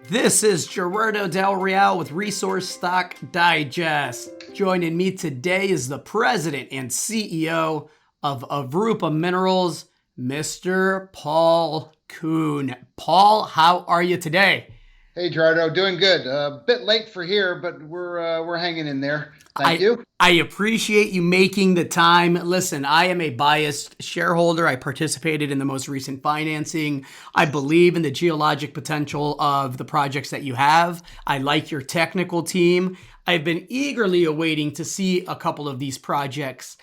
This is Gerardo Del Real with Resource Stock Digest. Joining me today is the president and CEO of Avrupa Minerals, Mr. Paul Kuhn. Paul, how are you today? Hey Gerardo, doing good. A bit late for here, but we're hanging in there. Thank you. I appreciate you making the time. Listen, I am a biased shareholder. I participated in the most recent financing. I believe in the geologic potential of the projects that you have. I like your technical team. I've been eagerly awaiting to see a couple of these projects,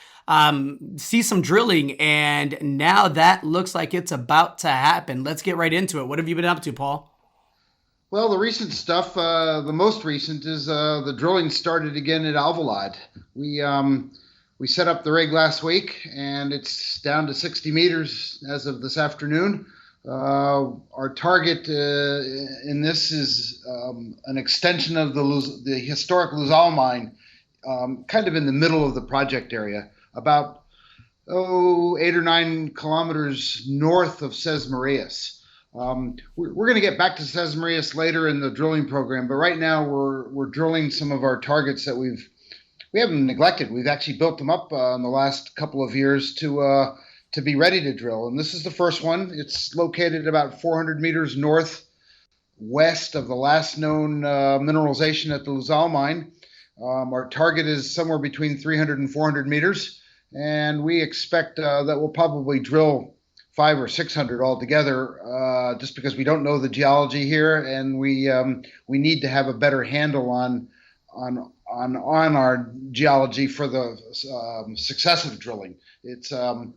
see some drilling, and now that looks like it's about to happen. Let's get right into it. What have you been up to, Paul? Well, the recent stuff, the most recent is the drilling started again at Alvalade. We set up the rig last week, and it's down to 60 meters as of this afternoon. Our target in this is an extension of the historic Luzal mine, kind of in the middle of the project area, about 8 or 9 kilometers north of Sesmarias. We're going to get back to Sesmarias later in the drilling program, but right now we're drilling some of our targets that we haven't neglected. We've actually built them up in the last couple of years to be ready to drill. And this is the first one. It's located about 400 meters northwest of the last known mineralization at the Luzal mine. Our target is somewhere between 300 and 400 meters, and we expect that we'll probably drill 500 or 600 altogether, just because we don't know the geology here, and we need to have a better handle on our geology for the successive drilling. It's kind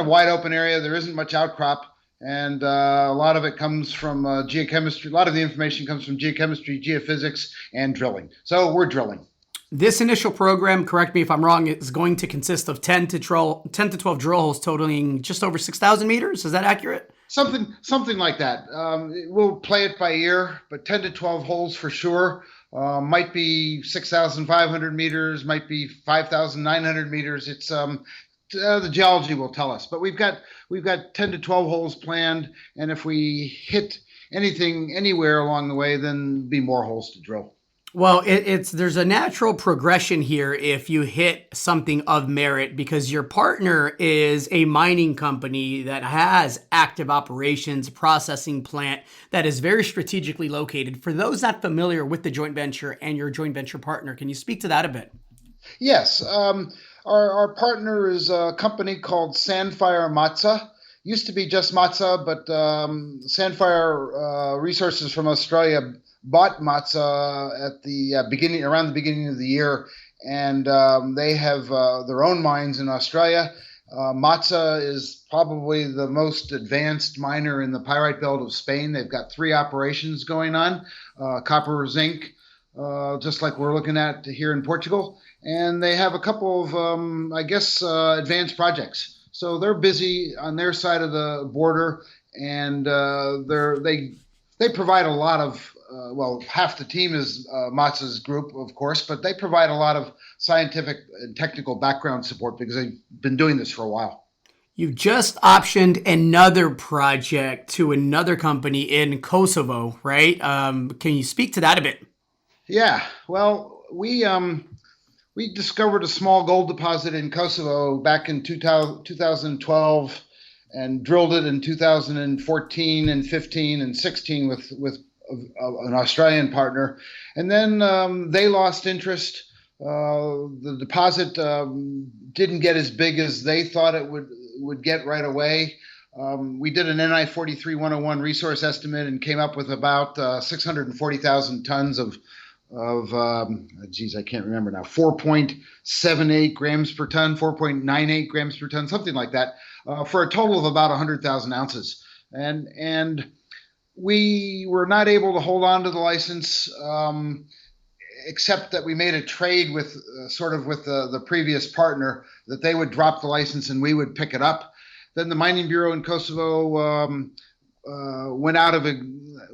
of wide open area. There isn't much outcrop, and a lot of it comes from geochemistry. A lot of the information comes from geochemistry, geophysics, and drilling. So we're drilling. This initial program, correct me if I'm wrong, is going to consist of 10 to 12 drill holes totaling just over 6,000 meters. Is that accurate? Something like that. We'll play it by ear, but 10 to 12 holes for sure. Might be 6,500 meters, might be 5,900 meters. It's the geology will tell us. But we've got 10 to 12 holes planned, and if we hit anything anywhere along the way, then be more holes to drill. Well, there's a natural progression here if you hit something of merit, because your partner is a mining company that has active operations, processing plant that is very strategically located. For those not familiar with the joint venture and your joint venture partner, can you speak to that a bit? Yes. Our partner is a company called Sandfire Matsa. Used to be just Matsa, but Sandfire Resources from Australia bought Matsa at the around the beginning of the year, and they have their own mines in Australia. Matsa is probably the most advanced miner in the pyrite belt of Spain. They've got 3 operations going on, copper, zinc, just like we're looking at here in Portugal, and they have a couple of, advanced projects. So they're busy on their side of the border, and they provide a lot of half the team is Matsa's group, of course, but they provide a lot of scientific and technical background support because they've been doing this for a while. You just optioned another project to another company in Kosovo, right? Can you speak to that a bit? Yeah, well, we discovered a small gold deposit in Kosovo back in 2012 and drilled it in 2014 and 15 and 16 with an Australian partner, and then they lost interest. The deposit didn't get as big as they thought it would get right away. We did an NI 43-101 resource estimate and came up with about 640,000 tons of I can't remember now, 4.78 grams per ton, 4.98 grams per ton, something like that, for a total of about 100,000 ounces. And we were not able to hold on to the license, except that we made a trade with the previous partner that they would drop the license and we would pick it up. Then the Mining Bureau in Kosovo went out of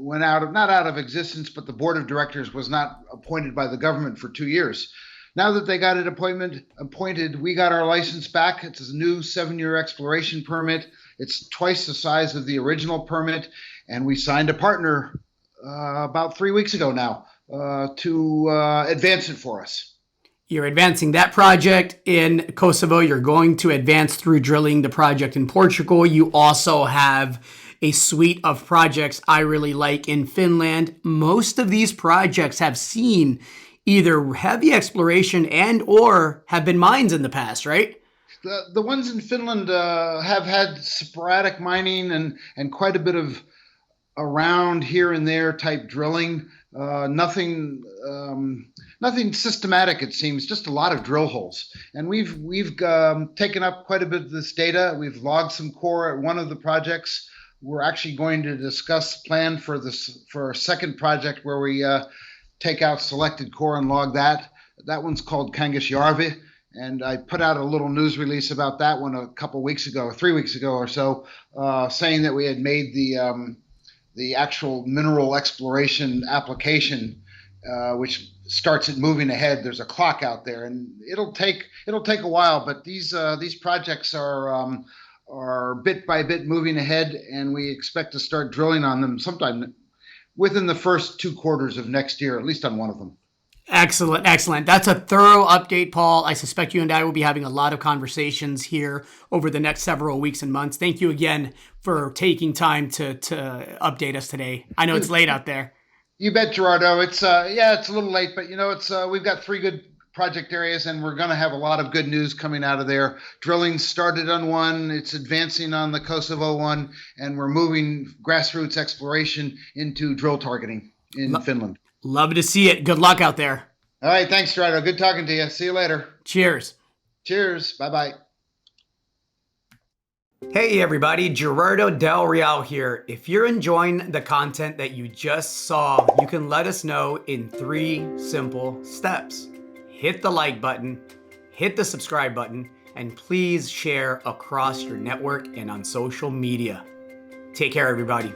not out of existence, but the board of directors was not appointed by the government for 2 years. Now that they got it appointed, we got our license back. It's a new 7-year exploration permit. It's twice the size of the original permit, and we signed a partner about 3 weeks ago now to advance it for us. You're advancing that project in Kosovo. You're going to advance through drilling the project in Portugal. You also have a suite of projects I really like in Finland. Most of these projects have seen either heavy exploration and or have been mines in the past, right? The ones in Finland have had sporadic mining and quite a bit of around here and there type drilling. Nothing systematic. It seems just a lot of drill holes. And we've taken up quite a bit of this data. We've logged some core at one of the projects. We're actually going to discuss plan for a second project where we take out selected core and log that. That one's called Kangasjärvi. And I put out a little news release about that one a couple weeks ago, 3 weeks ago or so, saying that we had made the actual mineral exploration application, which starts it moving ahead. There's a clock out there, and it'll take a while. But these projects are bit by bit moving ahead, and we expect to start drilling on them sometime within the first 2 quarters of next year, at least on one of them. Excellent, excellent. That's a thorough update, Paul. I suspect you and I will be having a lot of conversations here over the next several weeks and months. Thank you again for taking time to update us today. I know it's late out there. You bet, Gerardo. It's it's a little late, but it's we've got 3 good project areas, and we're going to have a lot of good news coming out of there. Drilling started on one, it's advancing on the Kosovo one, and we're moving grassroots exploration into drill targeting in Finland. Love to see it. Good luck out there. All right. Thanks, Gerardo. Good talking to you. See you later. Cheers. Cheers. Bye-bye. Hey everybody, Gerardo Del Real here. If you're enjoying the content that you just saw, you can let us know in 3 simple steps. Hit the like button, hit the subscribe button, and please share across your network and on social media. Take care, everybody.